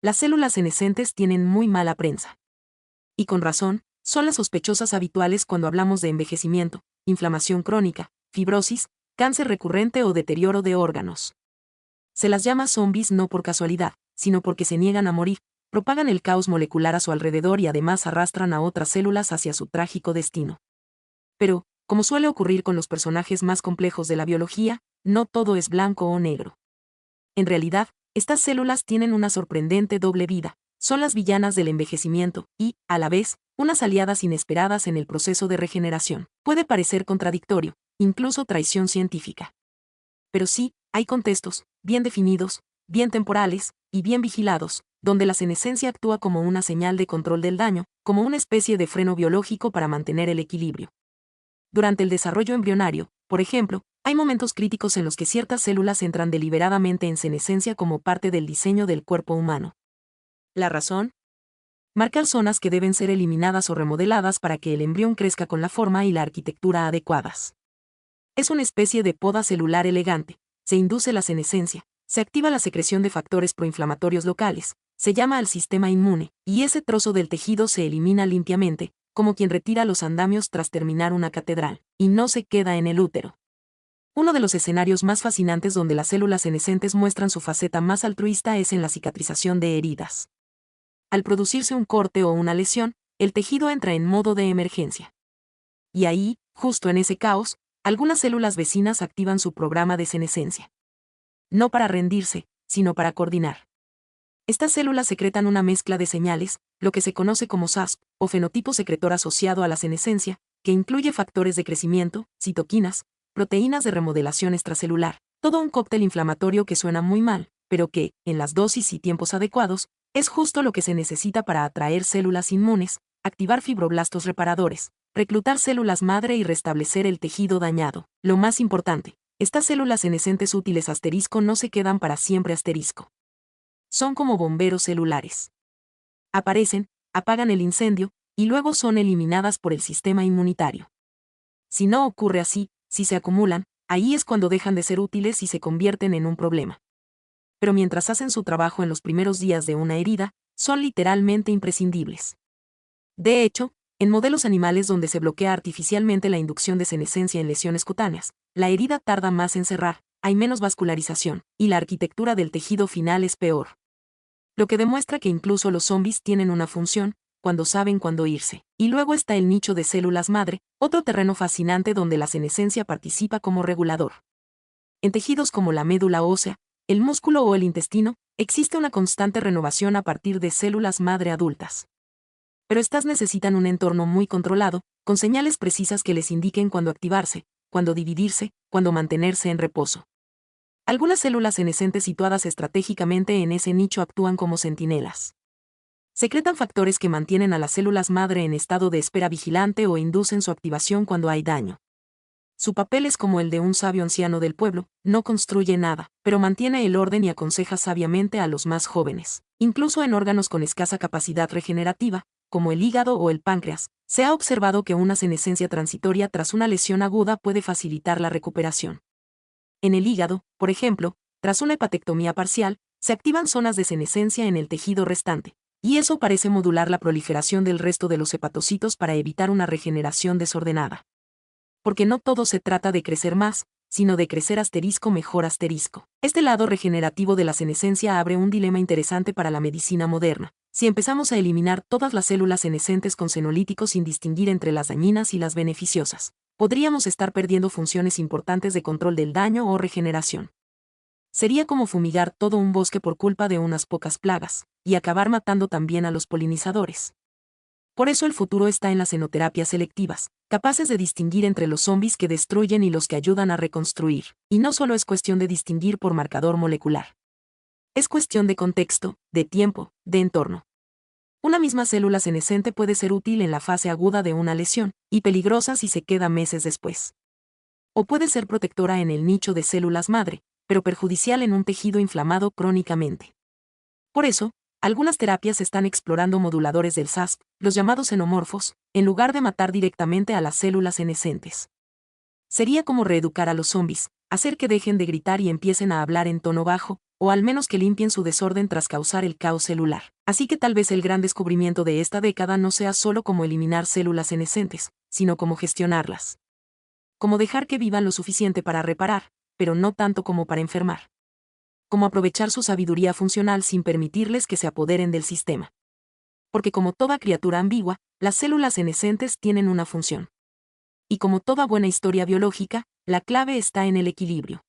Las células senescentes tienen muy mala prensa. Y con razón, son las sospechosas habituales cuando hablamos de envejecimiento, inflamación crónica, fibrosis, cáncer recurrente o deterioro de órganos. Se las llama zombies no por casualidad, sino porque se niegan a morir, propagan el caos molecular a su alrededor y además arrastran a otras células hacia su trágico destino. Pero, como suele ocurrir con los personajes más complejos de la biología, no todo es blanco o negro. En realidad, estas células tienen una sorprendente doble vida, son las villanas del envejecimiento y, a la vez, unas aliadas inesperadas en el proceso de regeneración. Puede parecer contradictorio, incluso traición científica. Pero sí, hay contextos, bien definidos, bien temporales, y bien vigilados, donde la senescencia actúa como una señal de control del daño, como una especie de freno biológico para mantener el equilibrio. Durante el desarrollo embrionario, por ejemplo, hay momentos críticos en los que ciertas células entran deliberadamente en senescencia como parte del diseño del cuerpo humano. ¿La razón? Marcar zonas que deben ser eliminadas o remodeladas para que el embrión crezca con la forma y la arquitectura adecuadas. Es una especie de poda celular elegante, se induce la senescencia, se activa la secreción de factores proinflamatorios locales, se llama al sistema inmune, y ese trozo del tejido se elimina limpiamente, como quien retira los andamios tras terminar una catedral, y no se queda en el útero. Uno de los escenarios más fascinantes donde las células senescentes muestran su faceta más altruista es en la cicatrización de heridas. Al producirse un corte o una lesión, el tejido entra en modo de emergencia. Y ahí, justo en ese caos, algunas células vecinas activan su programa de senescencia. No para rendirse, sino para coordinar. Estas células secretan una mezcla de señales, lo que se conoce como SASP, o fenotipo secretor asociado a la senescencia, que incluye factores de crecimiento, citoquinas, proteínas de remodelación extracelular, todo un cóctel inflamatorio que suena muy mal, pero que, en las dosis y tiempos adecuados, es justo lo que se necesita para atraer células inmunes, activar fibroblastos reparadores, reclutar células madre y restablecer el tejido dañado. Lo más importante, estas células senescentes útiles asterisco no se quedan para siempre asterisco. Son como bomberos celulares. Aparecen, apagan el incendio, y luego son eliminadas por el sistema inmunitario. Si no ocurre así, si se acumulan, ahí es cuando dejan de ser útiles y se convierten en un problema. Pero mientras hacen su trabajo en los primeros días de una herida, son literalmente imprescindibles. De hecho, en modelos animales donde se bloquea artificialmente la inducción de senescencia en lesiones cutáneas, la herida tarda más en cerrar, hay menos vascularización, y la arquitectura del tejido final es peor. Lo que demuestra que incluso los zombies tienen una función, cuando saben cuándo irse. Y luego está el nicho de células madre, otro terreno fascinante donde la senescencia participa como regulador. En tejidos como la médula ósea, el músculo o el intestino, existe una constante renovación a partir de células madre adultas. Pero estas necesitan un entorno muy controlado, con señales precisas que les indiquen cuándo activarse, cuándo dividirse, cuándo mantenerse en reposo. Algunas células senescentes situadas estratégicamente en ese nicho actúan como centinelas. Secretan factores que mantienen a las células madre en estado de espera vigilante o inducen su activación cuando hay daño. Su papel es como el de un sabio anciano del pueblo, no construye nada, pero mantiene el orden y aconseja sabiamente a los más jóvenes. Incluso en órganos con escasa capacidad regenerativa, como el hígado o el páncreas, se ha observado que una senescencia transitoria tras una lesión aguda puede facilitar la recuperación. En el hígado, por ejemplo, tras una hepatectomía parcial, se activan zonas de senescencia en el tejido restante, y eso parece modular la proliferación del resto de los hepatocitos para evitar una regeneración desordenada. Porque no todo se trata de crecer más, sino de crecer asterisco mejor asterisco. Este lado regenerativo de la senescencia abre un dilema interesante para la medicina moderna. Si empezamos a eliminar todas las células senescentes con senolíticos sin distinguir entre las dañinas y las beneficiosas, podríamos estar perdiendo funciones importantes de control del daño o regeneración. Sería como fumigar todo un bosque por culpa de unas pocas plagas, y acabar matando también a los polinizadores. Por eso el futuro está en las xenoterapias selectivas, capaces de distinguir entre los zombies que destruyen y los que ayudan a reconstruir. Y no solo es cuestión de distinguir por marcador molecular. Es cuestión de contexto, de tiempo, de entorno. Una misma célula senescente puede ser útil en la fase aguda de una lesión, y peligrosa si se queda meses después. O puede ser protectora en el nicho de células madre, pero perjudicial en un tejido inflamado crónicamente. Por eso, algunas terapias están explorando moduladores del SASP, los llamados xenomorfos, en lugar de matar directamente a las células senescentes. Sería como reeducar a los zombies, hacer que dejen de gritar y empiecen a hablar en tono bajo, o al menos que limpien su desorden tras causar el caos celular. Así que tal vez el gran descubrimiento de esta década no sea solo cómo eliminar células senescentes, sino cómo gestionarlas. Cómo dejar que vivan lo suficiente para reparar, pero no tanto como para enfermar. Cómo aprovechar su sabiduría funcional sin permitirles que se apoderen del sistema. Porque como toda criatura ambigua, las células senescentes tienen una función. Y como toda buena historia biológica, la clave está en el equilibrio.